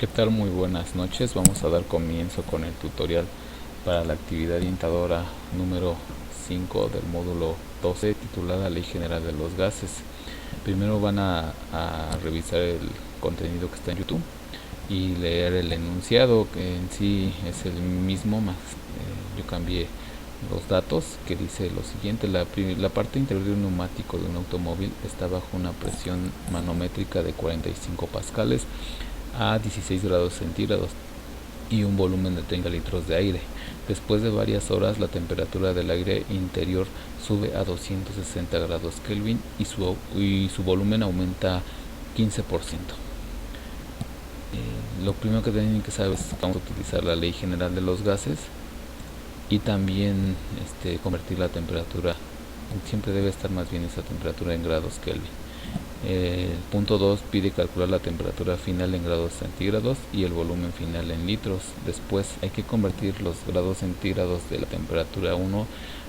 ¿Qué tal? Muy buenas noches. Vamos a dar comienzo con el tutorial para la actividad orientadora número 5 del módulo 12 titulada Ley General de los Gases. Primero van a revisar el contenido que está en YouTube y leer el enunciado, que en sí es el mismo, más yo cambié los datos, que dice lo siguiente: la parte interior de un neumático de un automóvil está bajo una presión manométrica de 45 pascales a 16 grados centígrados y un volumen de 30 litros de aire. Después de varias horas, la temperatura del aire interior sube a 260 grados Kelvin y su volumen aumenta 15%. Lo primero que tienen que saber es que vamos a utilizar la ley general de los gases y también convertir la temperatura. Siempre debe estar más bien esa temperatura en grados Kelvin. El punto 2 pide calcular la temperatura final en grados centígrados y el volumen final en litros. Después hay que convertir los grados centígrados de la temperatura 1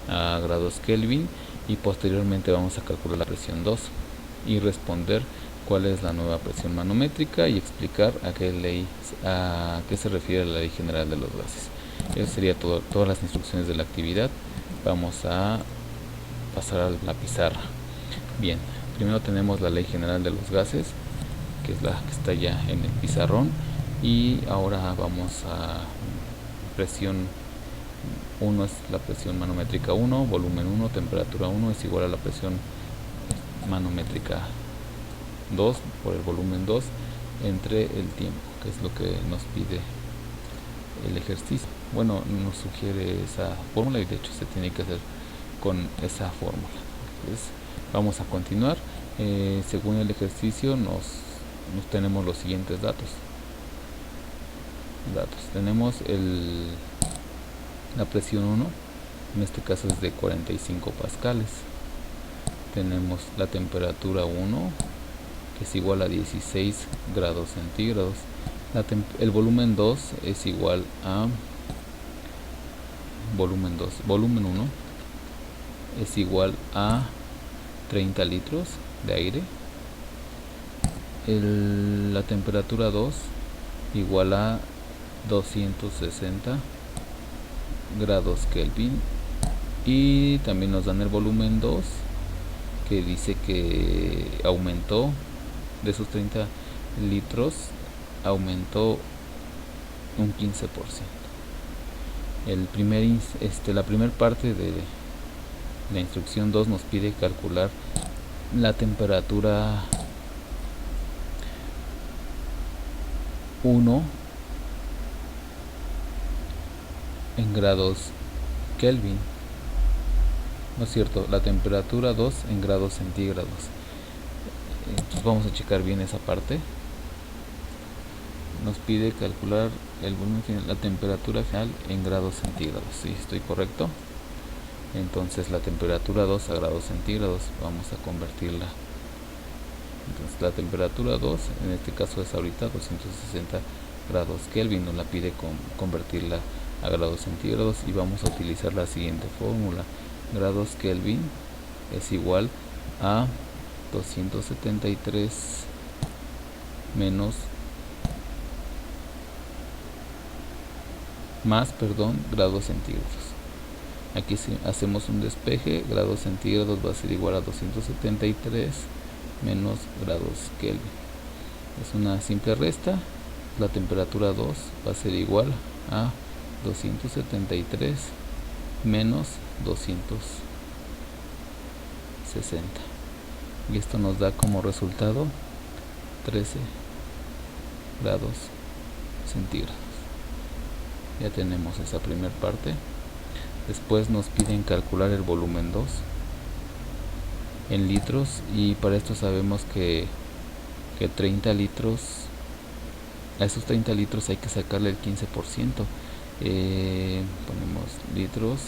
a grados Kelvin y posteriormente vamos a calcular la presión 2 y responder cuál es la nueva presión manométrica y explicar a qué se refiere la ley general de los gases. Eso sería todas las instrucciones de la actividad. Vamos a pasar a la pizarra. Bien, primero tenemos la ley general de los gases, que es la que está ya en el pizarrón, y ahora vamos a presión 1 es la presión manométrica 1, volumen 1, temperatura 1 es igual a la presión manométrica 2 por el volumen 2 entre el tiempo, que es lo que nos pide el ejercicio. Bueno, nos sugiere esa fórmula y de hecho se tiene que hacer con esa fórmula. Entonces, vamos a continuar. Según el ejercicio nos tenemos los siguientes datos. Tenemos la presión 1, en este caso es de 45 pascales. Tenemos la temperatura 1, que es igual a 16 grados centígrados. El volumen 2 es igual a volumen 1 es igual a 30 litros de aire. La temperatura 2 igual a 260 grados Kelvin, y también nos dan el volumen 2, que dice que aumentó de esos 30 litros, aumentó un 15%. La primera parte de la instrucción 2 nos pide calcular la temperatura 1 en grados Kelvin, no es cierto, la temperatura 2 en grados centígrados. Entonces vamos a checar bien esa parte. Nos pide calcular el volumen final, la temperatura final en grados centígrados. Sí, estoy correcto. Entonces la temperatura 2 a grados centígrados vamos a convertirla. Entonces la temperatura 2 en este caso es ahorita 260 grados Kelvin, nos la pide convertirla a grados centígrados y vamos a utilizar la siguiente fórmula. Grados Kelvin es igual a 273 grados centígrados. Aquí si hacemos un despeje, grados centígrados va a ser igual a 273 menos grados Kelvin. Es una simple resta. La temperatura 2 va a ser igual a 273 menos 260. Y esto nos da como resultado 13 grados centígrados. Ya tenemos esa primera parte. Después nos piden calcular el volumen 2 en litros, y para esto sabemos que 30 litros, a esos 30 litros hay que sacarle el 15%. Ponemos litros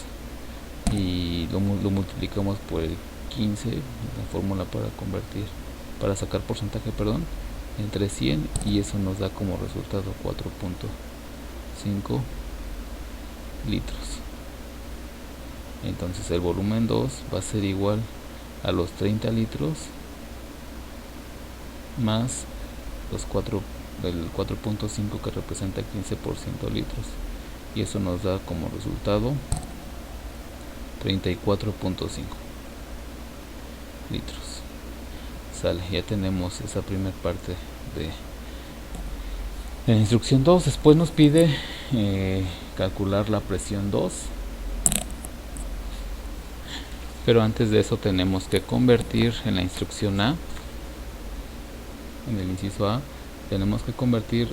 y lo multiplicamos por el 15, la fórmula para sacar porcentaje, entre 100, y eso nos da como resultado 4.5 litros. Entonces el volumen 2 va a ser igual a los 30 litros más los 4 del 4.5 que representa 15% litros, y eso nos da como resultado 34.5 litros. Sale, ya tenemos esa primera parte de la instrucción 2. Después nos pide calcular la presión 2, pero antes de eso tenemos que convertir en la instrucción A, en el inciso A, tenemos que convertir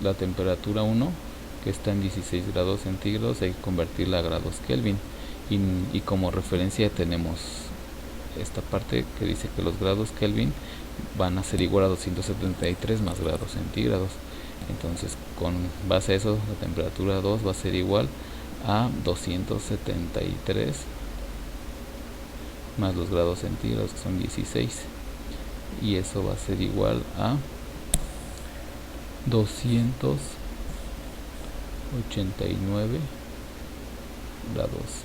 la temperatura 1, que está en 16 grados centígrados, hay que convertirla a grados Kelvin, y como referencia tenemos esta parte que dice que los grados Kelvin van a ser igual a 273 más grados centígrados. Entonces, con base a eso, la temperatura 2 va a ser igual a 273 más los grados centígrados, que son 16, y eso va a ser igual a 289 grados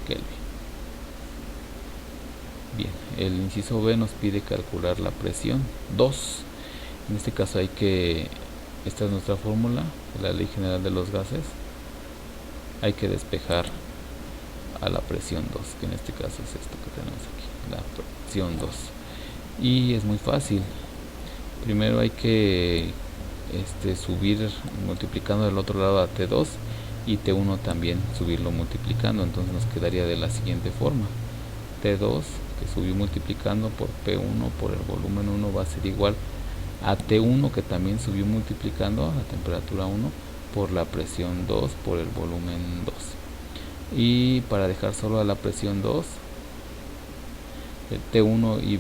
Kelvin. Bien, el inciso B nos pide calcular la presión 2. En este caso esta es nuestra fórmula de la ley general de los gases. Hay que despejar a la presión 2, que en este caso es esto que tenemos aquí, la presión 2. Y es muy fácil. Primero hay que subir multiplicando del otro lado a T2, y T1 también subirlo multiplicando. Entonces nos quedaría de la siguiente forma: T2, que subió multiplicando por P1 por el volumen 1, va a ser igual a T1, que también subió multiplicando a la temperatura 1 por la presión 2 por el volumen 2. Y para dejar solo a la presión 2, el T1 y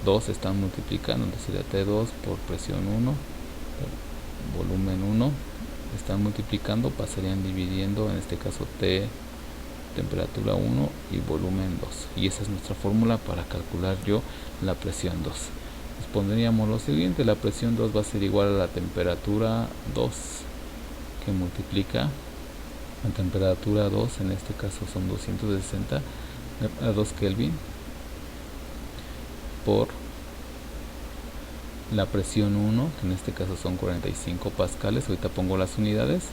B2 están multiplicando, entonces sería T2 por presión 1 por volumen 1, están multiplicando, pasarían dividiendo, en este caso T temperatura 1 y volumen 2, y esa es nuestra fórmula para calcular la presión 2. Nos pondríamos lo siguiente: la presión 2 va a ser igual a la temperatura 2, que multiplica la temperatura 2, en este caso son 260 grados Kelvin, por la presión 1, que en este caso son 45 pascales, ahorita pongo las unidades,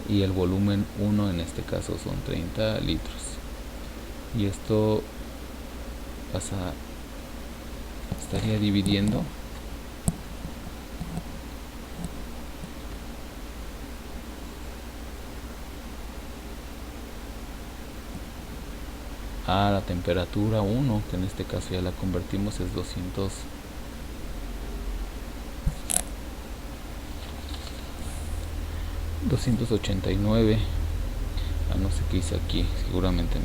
y el volumen 1 en este caso son 30 litros. Y esto estaría dividiendo a la temperatura 1, que en este caso ya la convertimos, es 289. No sé qué hice aquí, seguramente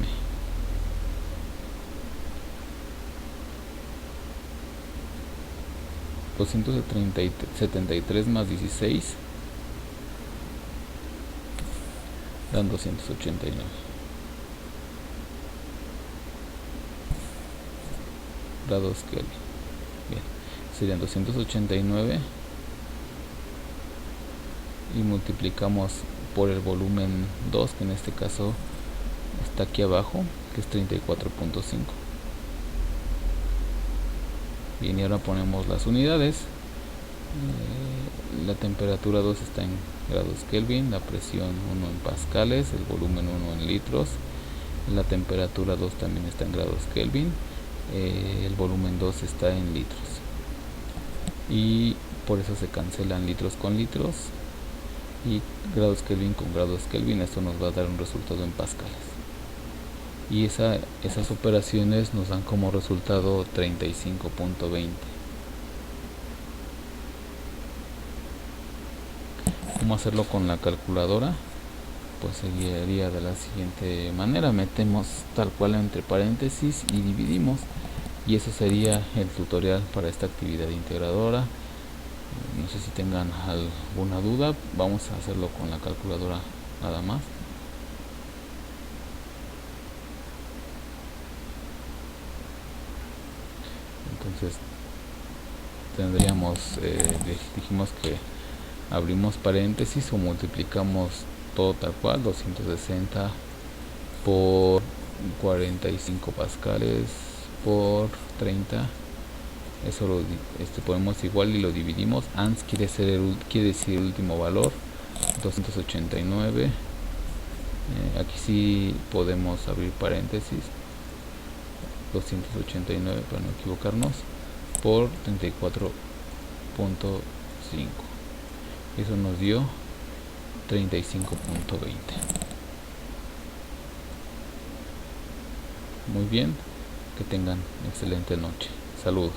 273 más 16 dan 289 grados Kelvin. Bien, serían 289 y multiplicamos por el volumen 2, que en este caso está aquí abajo, que es 34.5. Bien, y ahora ponemos las unidades. La temperatura 2 está en grados Kelvin, la presión 1 en pascales, el volumen 1 en litros. La temperatura 2 también está en grados Kelvin, el volumen 2 está en litros, y por eso se cancelan litros con litros y grados Kelvin con grados Kelvin. Esto nos va a dar un resultado en pascales, y esas operaciones nos dan como resultado 35.20. ¿Cómo hacerlo con la calculadora? Pues seguiría de la siguiente manera: metemos tal cual entre paréntesis y dividimos, y eso sería el tutorial para esta actividad integradora. No sé si tengan alguna duda. Vamos a hacerlo con la calculadora nada más. Entonces tendríamos, dijimos que abrimos paréntesis o multiplicamos todo tal cual: 260 por 45 pascales por 30 Eso lo ponemos igual y lo dividimos. Ans quiere decir el último valor, 289. Aquí sí podemos abrir paréntesis, 289 para no equivocarnos, por 34.5. Eso nos dio 35.20. Muy bien, que tengan excelente noche. Saludos.